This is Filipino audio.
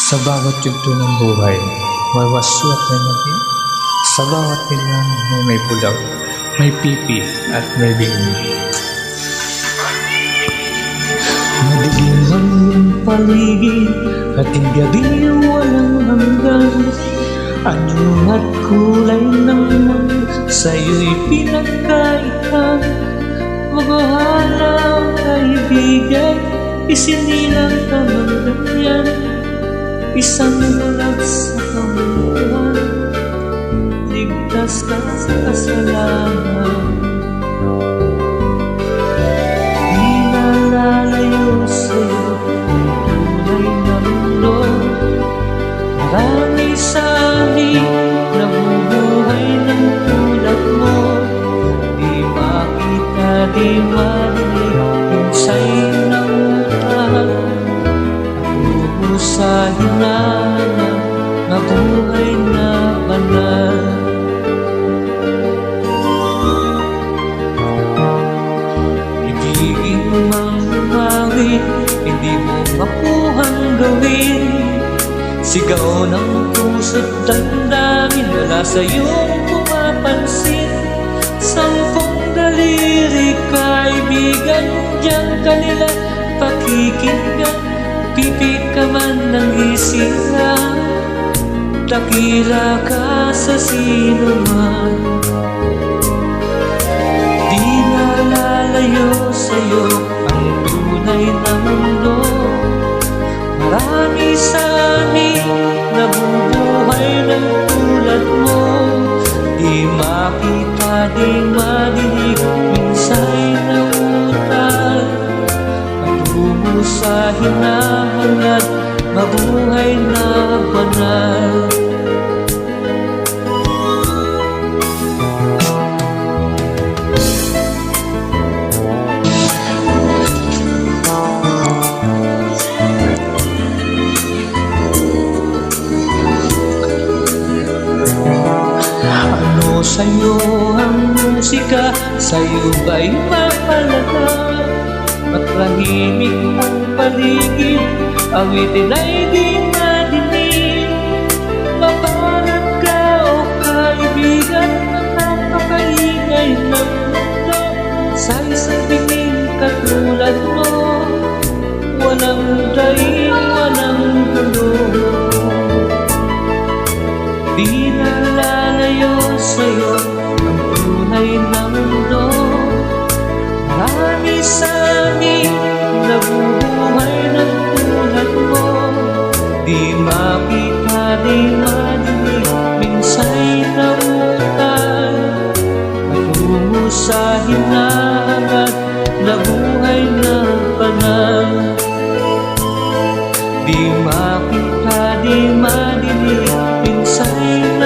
Sa bawat yugto ng buhay, may waswat na natin. Sa bawat ilan may bulag, may pipi at may bingi. Madilim ang iyong paligid, ating gabi walang hanggan. Anyo at kulay ng mundo, sa'yo'y pinagkaitan. Maghahalang kaibigan, isinilang ka man ganyan. Isang bulag sa kamuhan, ligtas ka sa kasalanan. Di nalalayo sa'yo ang tunay na mundo. Marami sa amin nabubuhay ng tulad mo. Di makita, di marinig yung sa'yo ng utang. Sa hinahanap na buhay na banal. Ibigin mang umawit, hindi mo makuhang gawin. Sigaw ng puso't damdamin, wala sa'yong pumapansin. Sampung daliri kaibigan, diyan kanila pakikinggan. Pipi ka man ng isila, dakila ka sa sinuman. Di nalalayo sa'yo ang tunay na mundo. Marami sa amin nabubuhay ng tulad mo. Di makita, di marinig, minsa'y nautal. Patungo sa hinahangad, mabuhay na banal. Ano sa'yo ang musika? Sa'yo ba'y mapalaga? Matrahimik ang paligid, awitin ay di madinig. Mapangat ka o kaibigan, nakakaingay ng mundo. Sa isang tingin katulad mo, walang daing, walang gulo. Di nalalayo sa'yo ang tunay na mundo. Marami sa amin nabubuhay ng tulad mo. Di makita, di marinig, minsa'y nautal. Patungo sa hinahangad na buhay na banal. Di makita, di marinig, minsa'y